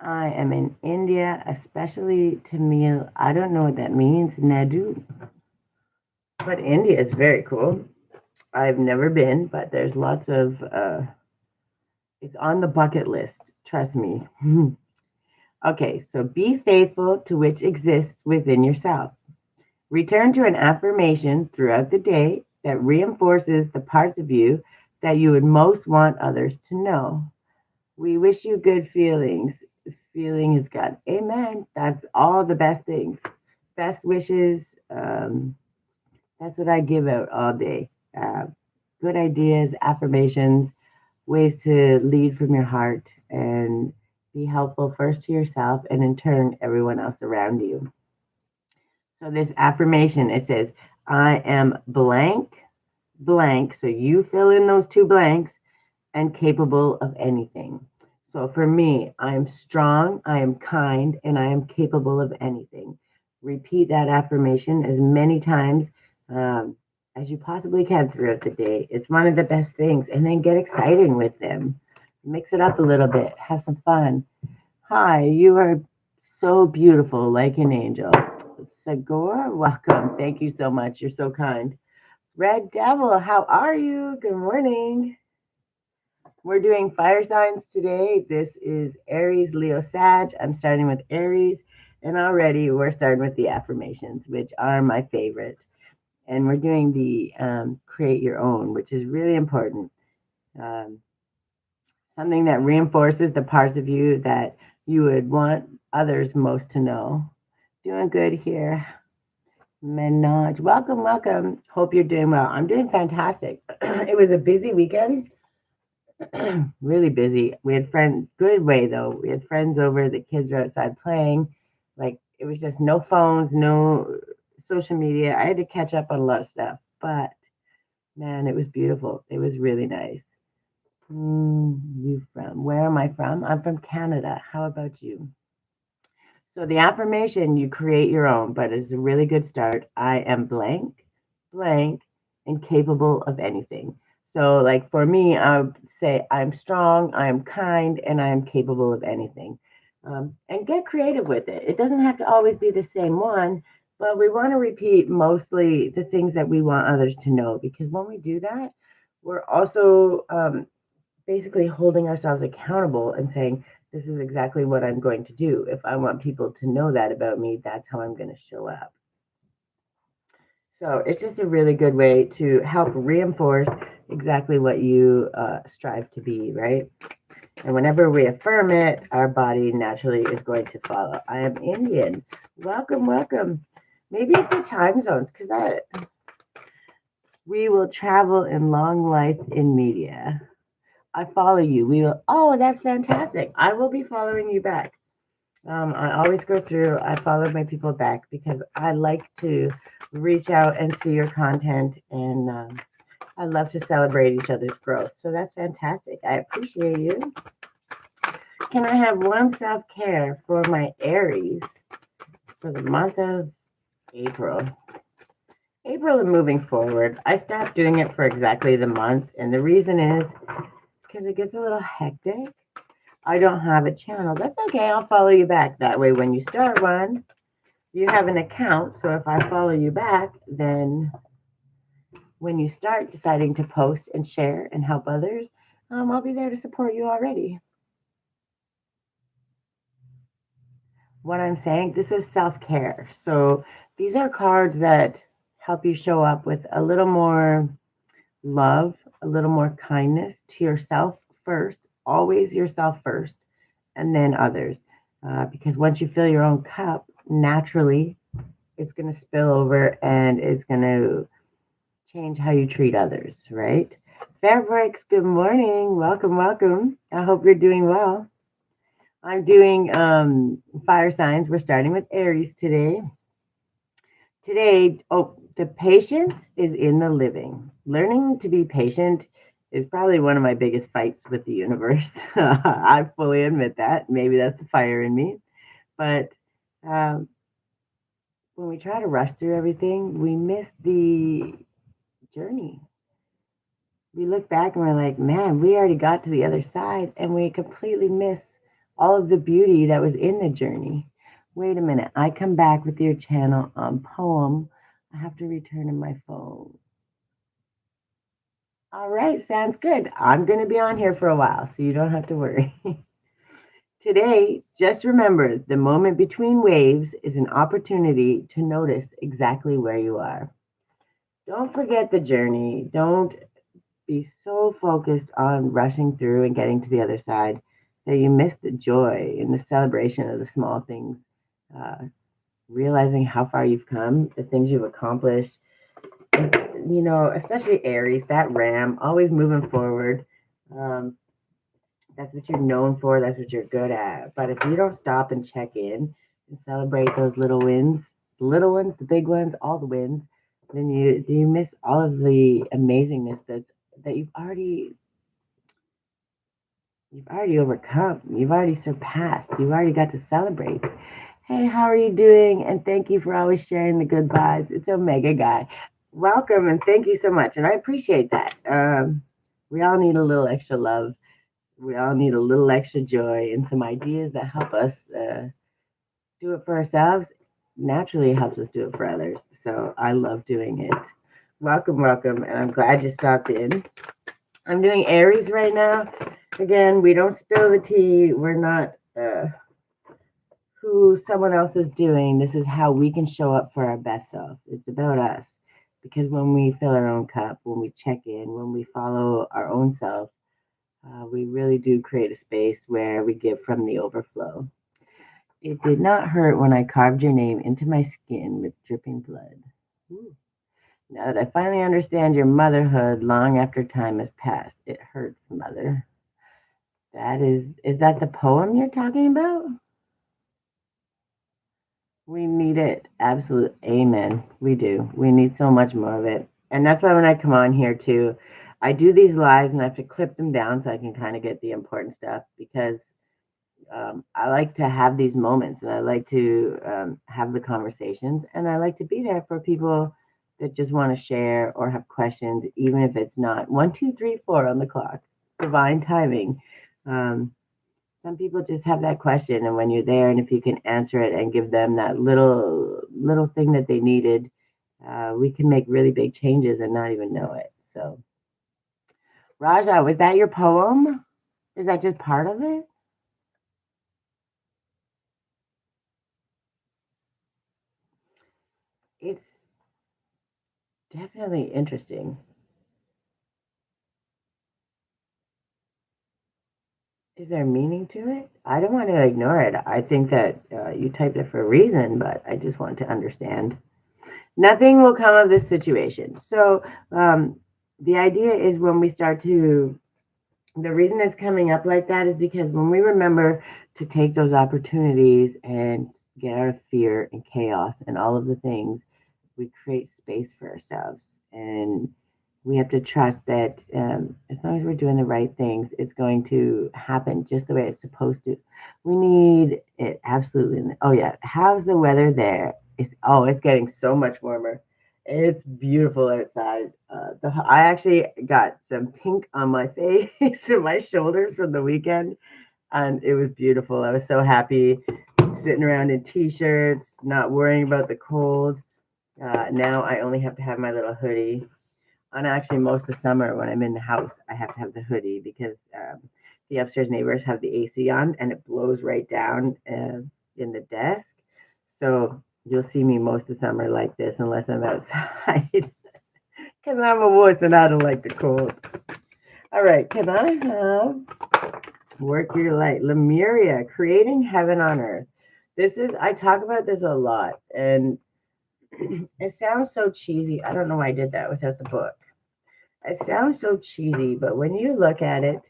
I am in India, especially Tamil. I don't know what that means, Nadu. But India is very cool. I've never been, but there's lots of, it's on the bucket list. Trust me. Okay, so be faithful to which exists within yourself. Return to an affirmation throughout the day that reinforces the parts of you that you would most want others to know. We wish you good feelings. Feeling is God. Amen. That's all the best things. Best wishes. That's what I give out all day. Good ideas, affirmations, ways to lead from your heart and be helpful first to yourself and in turn everyone else around you. So this affirmation, it says, I am blank, blank. So you fill in those two blanks and capable of anything. So for me, I am strong, I am kind, and I am capable of anything. Repeat that affirmation as many times um, as you possibly can throughout the day. It's one of the best things. And then get exciting with them. Mix it up a little bit, have some fun. Hi, you are so beautiful, like an angel. Sagor, welcome. Thank you so much. You're so kind. Red Devil, how are you? Good morning. We're doing fire signs today. This is Aries, Leo, Sag. I'm starting with Aries, and already we're starting with the affirmations, which are my favorite. And we're doing the create your own, which is really important. Um, Something that reinforces the parts of you that you would want others most to know. Doing good here. Menage. Welcome, welcome. Hope you're doing well. I'm doing fantastic. It was a busy weekend. Really busy. We had friends, good way though. We had friends over, the kids were outside playing. Like it was just no phones, no social media. I had to catch up on a lot of stuff, but man, it was beautiful. It was really nice. You from? Where am I from? I'm from Canada. How about you? So the affirmation, you create your own, but it's a really good start. I am blank, blank, and capable of anything. So like for me, I would say I'm strong, I am kind, and I am capable of anything. And get creative with it. It doesn't have to always be the same one, but we want to repeat mostly the things that we want others to know because when we do that, we're also basically holding ourselves accountable and saying, this is exactly what I'm going to do. If I want people to know that about me, that's how I'm going to show up. So it's just a really good way to help reinforce exactly what you strive to be, right? And whenever we affirm it, our body naturally is going to follow. I am Indian. Welcome, welcome. Maybe it's the time zones because we will travel in long life in media. I follow you. We will. Oh, that's fantastic. I will be following you back. I always go through. I follow my people back because I like to reach out and see your content, and I love to celebrate each other's growth. So that's fantastic. I appreciate you. Can I have one self care for my Aries for the month of April? April and moving forward, I stopped doing it for exactly the month, and the reason is because it gets a little hectic. I don't have a channel. That's okay. I'll follow you back. That way, when you start one, you have an account. So if I follow you back, then when you start deciding to post and share and help others, I'll be there to support you already. What I'm saying, this is self care. So these are cards that help you show up with a little more love, a little more kindness to yourself first, always yourself first, and then others. Because once you fill your own cup, naturally it's going to spill over and it's going to change how you treat others, right? Fabrics, good morning. Welcome, welcome. I hope you're doing well. I'm doing fire signs. We're starting with Aries today. Today, the patience is in the living. Learning to be patient is probably one of my biggest fights with the universe. I fully admit that. Maybe that's the fire in me. But um, when we try to rush through everything, we miss the journey. We look back and we're like, man, we already got to the other side and we completely miss all of the beauty that was in the journey. Wait a minute, I come back with your channel on poem. I have to return to my phone. All right, sounds good. I'm going to be on here for a while, so you don't have to worry. Today, just remember the moment between waves is an opportunity to notice exactly where you are. Don't forget the journey. Don't be so focused on rushing through and getting to the other side that you miss the joy and the celebration of the small things. Uh, Realizing how far you've come, the things you've accomplished. Especially Aries, that ram, always moving forward. Um, that's what you're known for. That's what you're good at. But if you don't stop and check in and celebrate those little wins, the little ones, the big ones, all the wins, then you miss all of the amazingness that you've already overcome. You've already surpassed. You've already got to celebrate. Hey, how are you doing? And thank you for always sharing the good vibes. It's Omega Guy. Welcome and thank you so much. And I appreciate that. We all need a little extra love. We all need a little extra joy and some ideas that help us do it for ourselves. Naturally, it helps us do it for others. So I love doing it. Welcome, welcome. And I'm glad you stopped in. I'm doing Aries right now. Again, we don't spill the tea. We're not who someone else is doing. This is how we can show up for our best self. It's about us. Because when we fill our own cup, when we check in, when we follow our own self, we really do create a space where we give from the overflow. It did not hurt when I carved your name into my skin with dripping blood. Ooh. Now that I finally understand your motherhood long after time has passed, it hurts, mother. Is that the poem you're talking about? We need it. Absolute amen. We do. We need so much more of it. And that's why when I come on here too, I do these lives and I have to clip them down so I can kind of get the important stuff because I like to have these moments and I like to have the conversations and I like to be there for people that just want to share or have questions, even if it's not 1, 2, 3, 4 on the clock, divine timing. Um, some people just have that question, and when you're there, and if you can answer it and give them that little thing that they needed, we can make really big changes and not even know it. So, Raja, was that your poem? Is that just part of it? It's definitely interesting. Is there meaning to it? I don't want to ignore it. I think that you typed it for a reason, but I just want to understand. Nothing will come of this situation. So, the idea is when we start to the reason it's coming up like that is because when we remember to take those opportunities and get out of fear and chaos and all of the things, we create space for ourselves. And we have to trust that as long as we're doing the right things, it's going to happen just the way it's supposed to. We need it absolutely. Oh, yeah. How's the weather there? It's getting so much warmer. It's beautiful outside. I actually got some pink on my face and my shoulders from the weekend, and it was beautiful. I was so happy sitting around in t-shirts, not worrying about the cold. Now I only have to have my little hoodie. And actually, most of the summer when I'm in the house, I have to have the hoodie because the upstairs neighbors have the AC on and it blows right down in the desk. So you'll see me most of the summer like this unless I'm outside because I'm a wuss and I don't like the cold. All right, can I have Work Your Light? Lemuria, creating heaven on earth. I talk about this a lot and it sounds so cheesy. I don't know why I did that without the book. It sounds so cheesy, but when you look at it,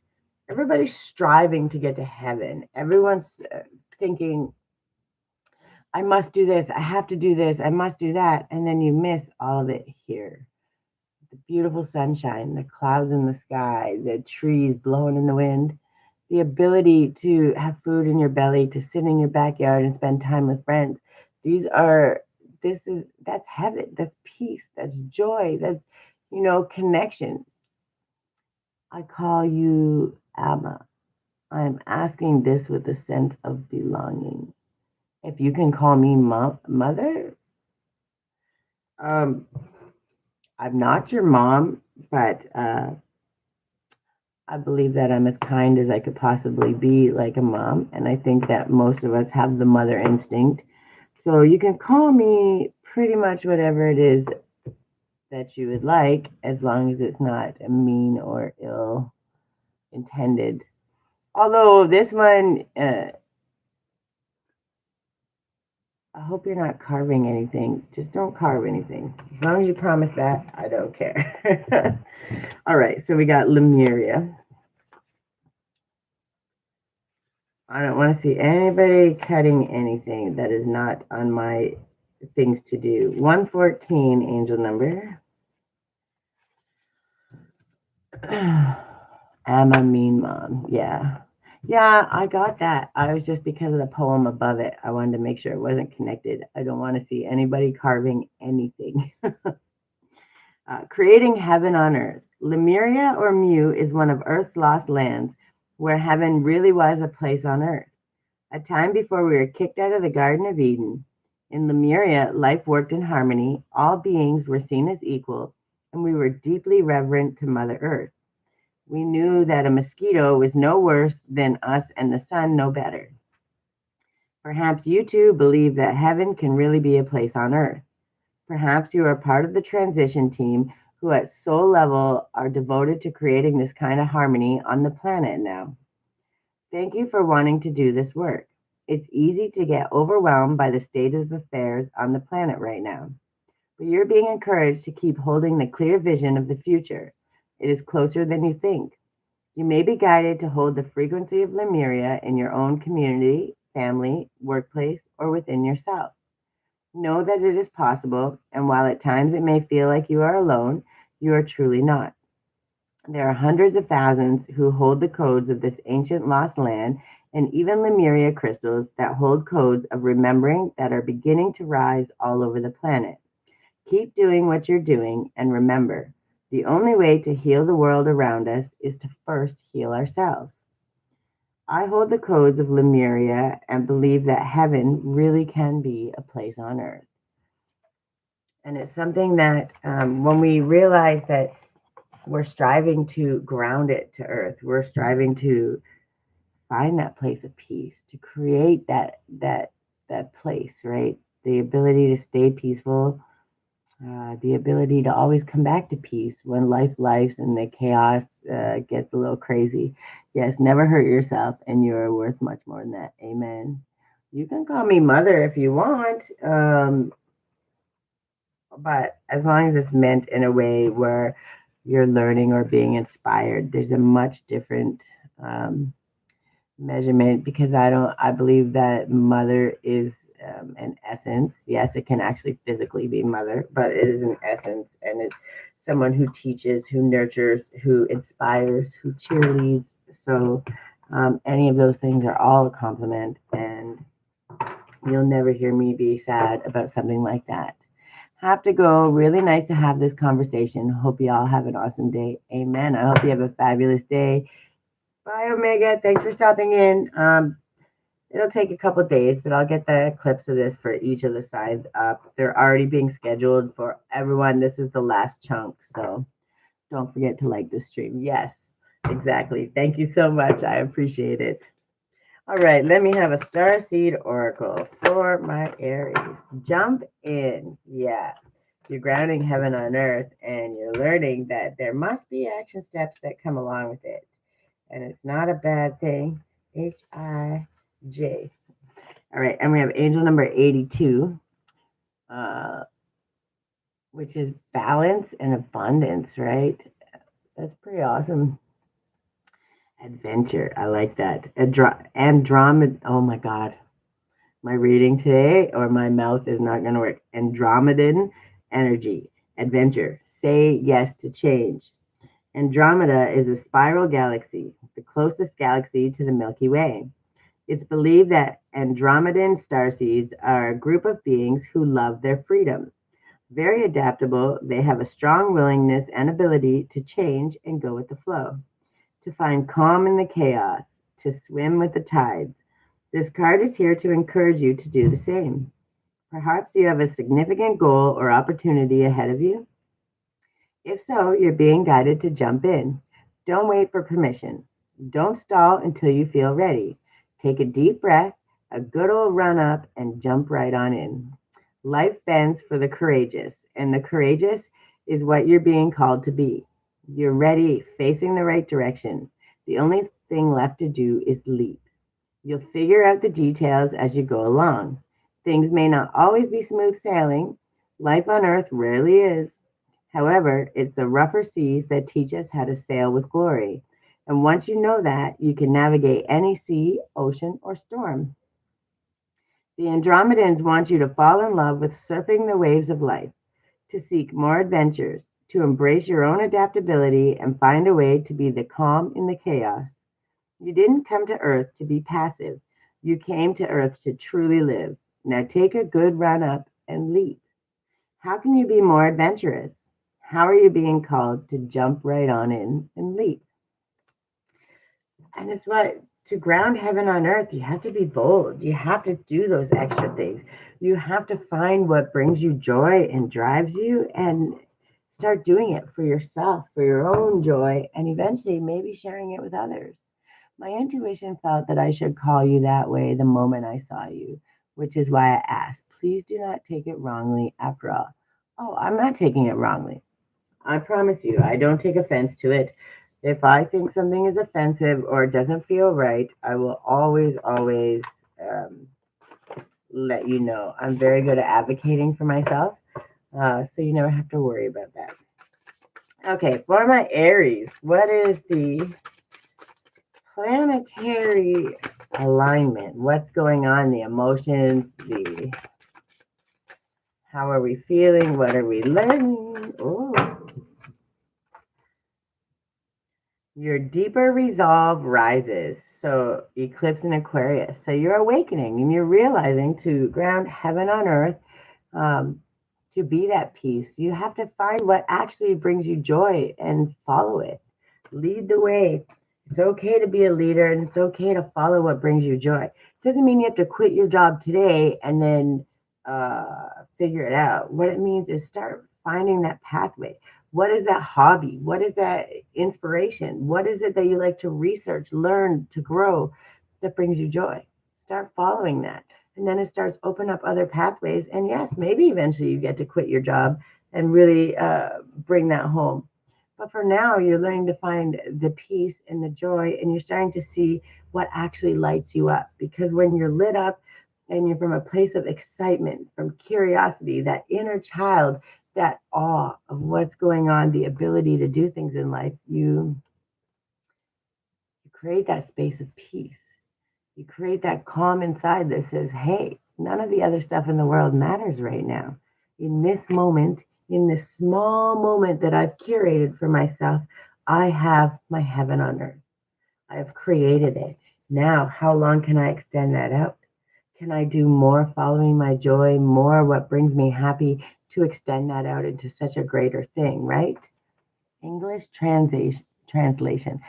everybody's striving to get to heaven. Everyone's thinking, I must do this, I have to do this, I must do that. And then you miss all of it here. The beautiful sunshine, the clouds in the sky, the trees blowing in the wind, the ability to have food in your belly, to sit in your backyard and spend time with friends. These are, that's heaven, that's peace, that's joy, that's, connection. I call you Abba. I'm asking this with a sense of belonging. If you can call me mother, um, I'm not your mom, but I believe that I'm as kind as I could possibly be, like a mom. And I think that most of us have the mother instinct. So you can call me pretty much whatever it is that you would like, as long as it's not mean or ill intended. Although this one, I hope you're not carving anything. Just don't carve anything. As long as you promise that, I don't care. All right, so we got Lemuria. I don't want to see anybody cutting anything that is not on my things to do. 114, angel number. I'm a mean mom. Yeah. Yeah, I got that. I was just because of the poem above it. I wanted to make sure it wasn't connected. I don't want to see anybody carving anything. Creating heaven on earth. Lemuria or Mu is one of Earth's lost lands where heaven really was a place on earth. A time before we were kicked out of the Garden of Eden. In Lemuria, life worked in harmony, all beings were seen as equal, and we were deeply reverent to Mother Earth. We knew that a mosquito was no worse than us and the sun no better. Perhaps you too believe that heaven can really be a place on earth. Perhaps you are part of the transition team who at soul level are devoted to creating this kind of harmony on the planet now. Thank you for wanting to do this work. It's easy to get overwhelmed by the state of affairs on the planet right now, but you're being encouraged to keep holding the clear vision of the future. It is closer than you think. You may be guided to hold the frequency of Lemuria in your own community, family, workplace, or within yourself. Know that it is possible, and while at times it may feel like you are alone, you are truly not. There are hundreds of thousands who hold the codes of this ancient lost land, and even Lemuria crystals that hold codes of remembering that are beginning to rise all over the planet. Keep doing what you're doing, and remember, the only way to heal the world around us is to first heal ourselves. I hold the codes of Lemuria and believe that heaven really can be a place on earth. And it's something that when we realize that we're striving to ground it to earth, we're striving to find that place of peace, to create that place, right? The ability to stay peaceful, the ability to always come back to peace when life and the chaos gets a little crazy. Yes, never hurt yourself, and you're worth much more than that. Amen. You can call me mother if you want, but as long as it's meant in a way where you're learning or being inspired, there's a much different measurement because I believe that mother is an essence. Yes, it can actually physically be mother, but it is an essence and it's someone who teaches, who nurtures, who inspires, who cheerleads. So any of those things are all a compliment, and you'll never hear me be sad about something like that. Have to go. Really nice to have this conversation. Hope you all have an awesome day. Amen. I hope you have a fabulous day. Bye, Omega. Thanks for stopping in. It'll take a couple days, but I'll get the clips of this for each of the signs up. They're already being scheduled for everyone. This is the last chunk, so don't forget to like the stream. Yes, exactly. Thank you so much. I appreciate it. All right, let me have a star seed oracle for my Aries. Jump in. Yeah. You're grounding heaven on earth and you're learning that there must be action steps that come along with it. And it's not a bad thing. Hij. All right, and we have angel number 82, uh, which is balance and abundance, right? That's pretty awesome. Adventure. I like that. Andromeda. Oh my God. My reading today or my mouth is not going to work. Andromedan energy. Adventure. Say yes to change. Andromeda is a spiral galaxy, the closest galaxy to the Milky Way. It's believed that Andromedan starseeds are a group of beings who love their freedom. Very adaptable, they have a strong willingness and ability to change and go with the flow, to find calm in the chaos. to swim with the tides. This card is here to encourage you to do the same. Perhaps you have a significant goal or opportunity ahead of you. If so, you're being guided to jump in. Don't wait for permission. Don't stall until you feel ready. Take a deep breath, a good old run up, and jump right on in. Life bends for the courageous, and the courageous is what you're being called to be. You're ready, facing the right direction. The only thing left to do is leap. You'll figure out the details as you go along. Things may not always be smooth sailing. Life on earth rarely is. However, it's the rougher seas that teach us how to sail with glory. And once you know that, you can navigate any sea, ocean, or storm. The Andromedans want you to fall in love with surfing the waves of life, to seek more adventures, to embrace your own adaptability and find a way to be the calm in the chaos. You didn't come to Earth to be passive. You came to Earth to truly live. Now take a good run up and leap. How can you be more adventurous? How are you being called to jump right on in and leap? And it's what to ground heaven on earth, you have to be bold. You have to do those extra things. You have to find what brings you joy and drives you and start doing it for yourself, for your own joy, and eventually maybe sharing it with others. My intuition felt that I should call you that way the moment I saw you, which is why I asked. Please do not take it wrongly after all. Oh, I'm not taking it wrongly. I promise you, I don't take offense to it. If I think something is offensive or doesn't feel right, I will always um, let you know. I'm very good at advocating for myself, so you never have to worry about that. Okay, for my Aries, what is the planetary alignment? What's going on? The emotions, the how are we feeling? What are we learning? Oh, your deeper resolve rises. So, eclipse in Aquarius. So, you're awakening and you're realizing to ground heaven on earth, um, to be that peace. You have to find what actually brings you joy and follow it. Lead the way. It's okay to be a leader and it's okay to follow what brings you joy. It doesn't mean you have to quit your job today and then figure it out. What it means is start finding that pathway. What is that hobby? What is that inspiration? What is it that you like to research, learn, to grow that brings you joy? Start following that. And then it starts open up other pathways. And yes, maybe eventually you get to quit your job and really bring that home. But for now, you're learning to find the peace and the joy, and you're starting to see what actually lights you up. Because when you're lit up and you're from a place of excitement, from curiosity, that inner child, that awe of what's going on, the ability to do things in life, you create that space of peace. You create that calm inside that says, hey, none of the other stuff in the world matters right now. In this moment, in this small moment that I've curated for myself, I have my heaven on earth. I have created it. Now, how long can I extend that out? Can I do more following my joy, more what brings me happy to extend that out into such a greater thing, right? English translation.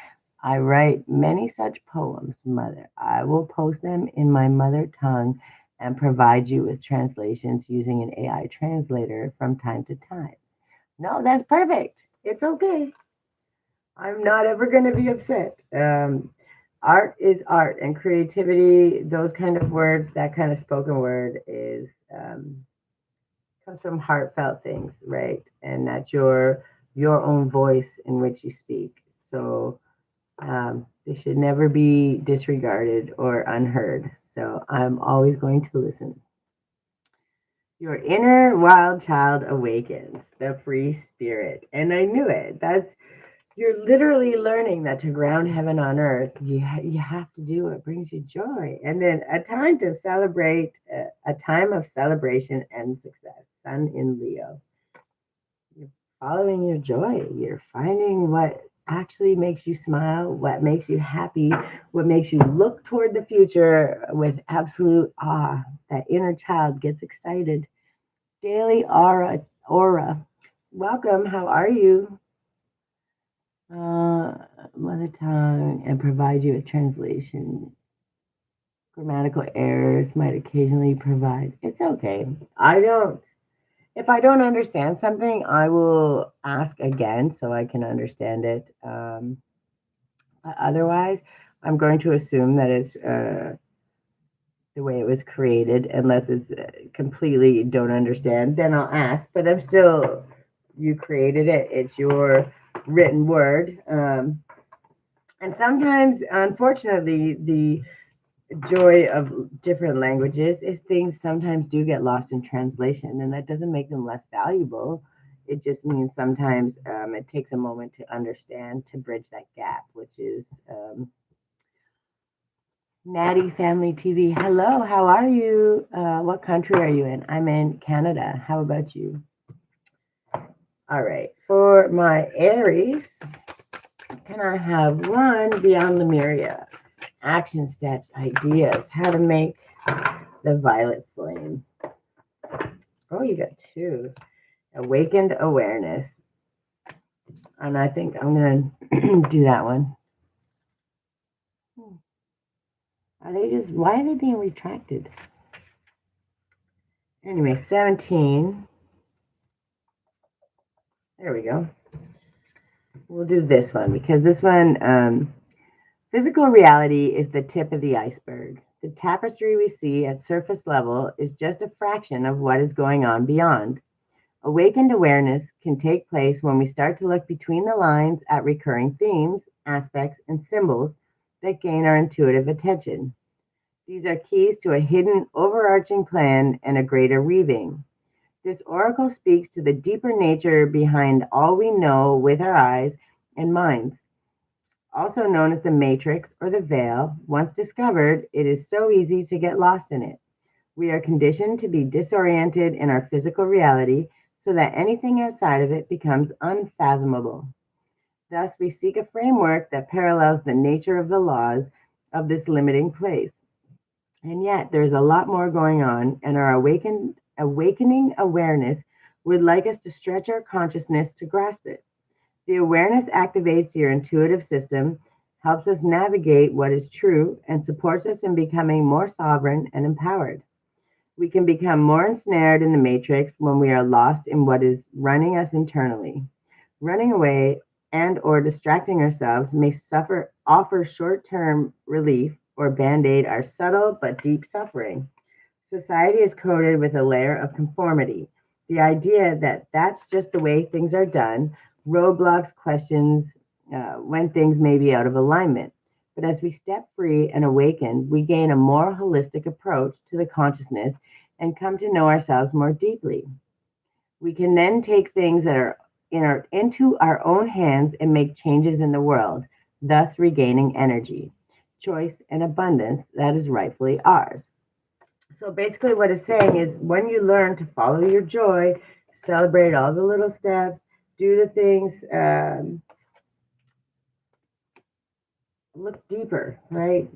I write many such poems, Mother. I will post them in my mother tongue and provide you with translations using an AI translator from time to time. No, that's perfect. It's okay. I'm not ever going to be upset. Art is art, and creativity, those kind of words, that kind of spoken word is comes from heartfelt things, right? And that's your own voice in which you speak. So they should never be disregarded or unheard. So I'm always going to listen. Your inner wild child awakens, the free spirit. And I knew it. That's you're literally learning that to ground heaven on earth, you have to do what brings you joy. And then a time to celebrate, a time of celebration and success. Sun in Leo. You're following your joy. You're finding what actually makes you smile, what makes you happy, what makes you look toward the future with absolute awe. That inner child gets excited. Daily aura. Welcome. How are you? Mother tongue and provide you a translation. Grammatical errors might occasionally provide. It's okay. If I don't understand something, I will ask again so I can understand it. Otherwise, I'm going to assume that it's the way it was created, unless it's completely don't understand. Then I'll ask. But I'm still, you created it. It's your written word. And sometimes, unfortunately, the joy of different languages is things sometimes do get lost in translation, and that doesn't make them less valuable. It just means sometimes it takes a moment to understand, to bridge that gap, which is Natty Family TV. Hello, how are you? What country are you in? I'm in Canada. How about you? All right, for my Aries, can I have one beyond Lemuria? Action steps, ideas, how to make the violet flame. Oh, you got two. Awakened awareness. And I think I'm going to do that one. Are they just, why are they being retracted? Anyway, 17. There we go. We'll do this one because this one, physical reality is the tip of the iceberg. The tapestry we see at surface level is just a fraction of what is going on beyond. Awakened awareness can take place when we start to look between the lines at recurring themes, aspects, and symbols that gain our intuitive attention. These are keys to a hidden, overarching plan and a greater weaving. This oracle speaks to the deeper nature behind all we know with our eyes and minds. Also known as the matrix or the veil, once discovered, it is so easy to get lost in it. We are conditioned to be disoriented in our physical reality so that anything outside of it becomes unfathomable. Thus, we seek a framework that parallels the nature of the laws of this limiting place. And yet, there's a lot more going on, and our awakening awareness would like us to stretch our consciousness to grasp it. The awareness activates your intuitive system, helps us navigate what is true, and supports us in becoming more sovereign and empowered. We can become more ensnared in the matrix when we are lost in what is running us internally. Running away and or distracting ourselves may offer short-term relief or band-aid our subtle but deep suffering. Society is coded with a layer of conformity. The idea that that's just the way things are done, roadblocks, questions when things may be out of alignment. But as we step free and awaken, we gain a more holistic approach to the consciousness and come to know ourselves more deeply. We can then take things that are into our own hands and make changes in the world, thus regaining energy, choice, and abundance that is rightfully ours. So basically, what it's saying is when you learn to follow your joy, celebrate all the little steps, do the things, look deeper, right?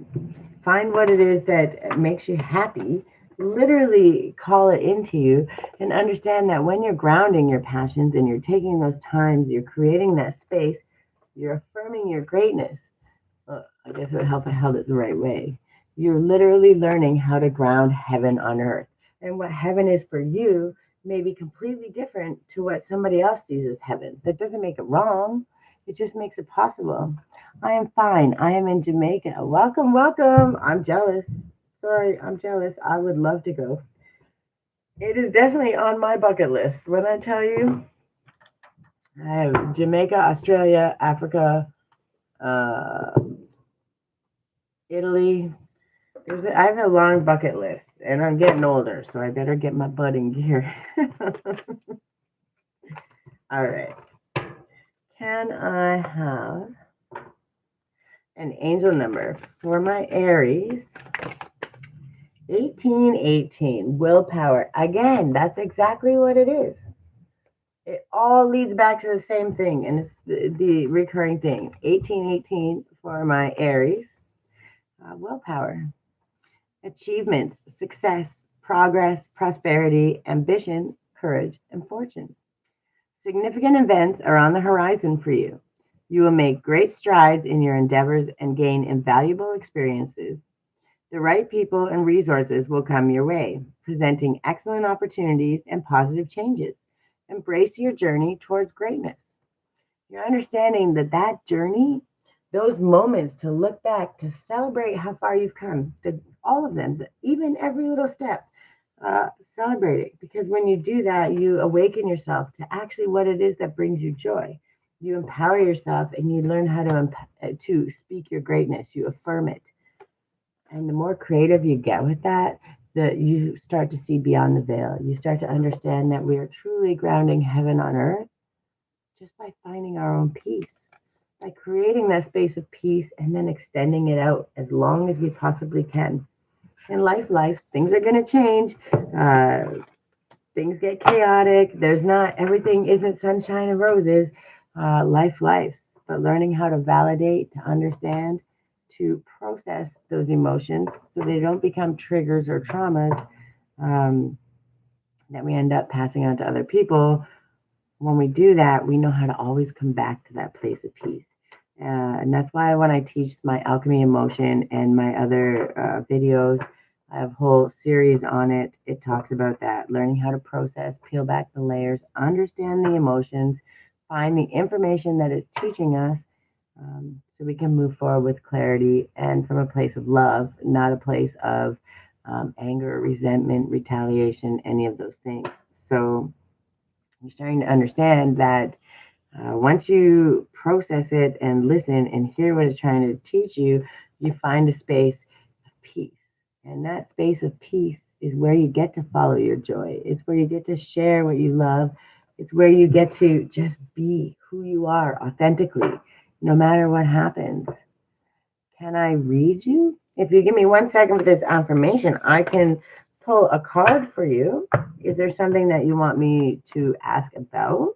Find what it is that makes you happy. Literally call it into you and understand that when you're grounding your passions and you're taking those times, you're creating that space, you're affirming your greatness. I guess it would help if I held it the right way. You're literally learning how to ground heaven on earth. And what heaven is for you may be completely different to what somebody else sees as heaven. That doesn't make it wrong, it just makes it possible. I am fine. I am in Jamaica. Welcome, welcome. I'm jealous. Sorry, I'm jealous. I would love to go. It is definitely on my bucket list. When I tell you, I have Jamaica, Australia, Africa, uh, Italy. I have a long bucket list, and I'm getting older, so I better get my butt in gear. All right. Can I have an angel number for my Aries? 1818, willpower. Again, that's exactly what it is. It all leads back to the same thing, and it's the recurring thing. 1818 for my Aries. Willpower. Achievements, success, progress, prosperity, ambition, courage, and fortune. Significant events are on the horizon for you. You will make great strides in your endeavors and gain invaluable experiences. The right people and resources will come your way, presenting excellent opportunities and positive changes. Embrace your journey towards greatness. You're understanding that journey, those moments to look back, to celebrate how far you've come, all of them, even every little step, celebrate it. Because when you do that, you awaken yourself to actually what it is that brings you joy. You empower yourself and you learn how to speak your greatness. You affirm it. And the more creative you get with that, you start to see beyond the veil. You start to understand that we are truly grounding heaven on earth just by finding our own peace, by creating that space of peace and then extending it out as long as we possibly can. In life, things are going to change. Things get chaotic. There's not, everything isn't sunshine and roses. Life. But learning how to validate, to understand, to process those emotions so they don't become triggers or traumas um, that we end up passing on to other people. When we do that, we know how to always come back to that place of peace. And that's why when I teach my alchemy emotion and my other videos, I have a whole series on it. It talks about that, learning how to process, peel back the layers, understand the emotions, find the information that is teaching us so we can move forward with clarity and from a place of love, not a place of anger, resentment, retaliation, any of those things. So you're starting to understand that once you process it and listen and hear what it's trying to teach you, you find a space of peace. And that space of peace is where you get to follow your joy. It's where you get to share what you love. It's where you get to just be who you are authentically, no matter what happens. Can I read you? If you give me 1 second for this affirmation, I can pull a card for you. Is there something that you want me to ask about?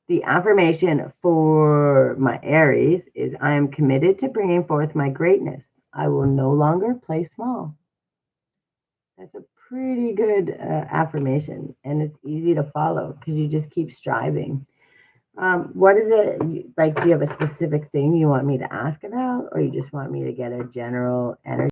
The affirmation for my Aries is I am committed to bringing forth my greatness. I will no longer play small. That's a pretty good affirmation, and it's easy to follow because you just keep striving. What is it like? Do you have a specific thing you want me to ask about, or you just want me to get a general energy?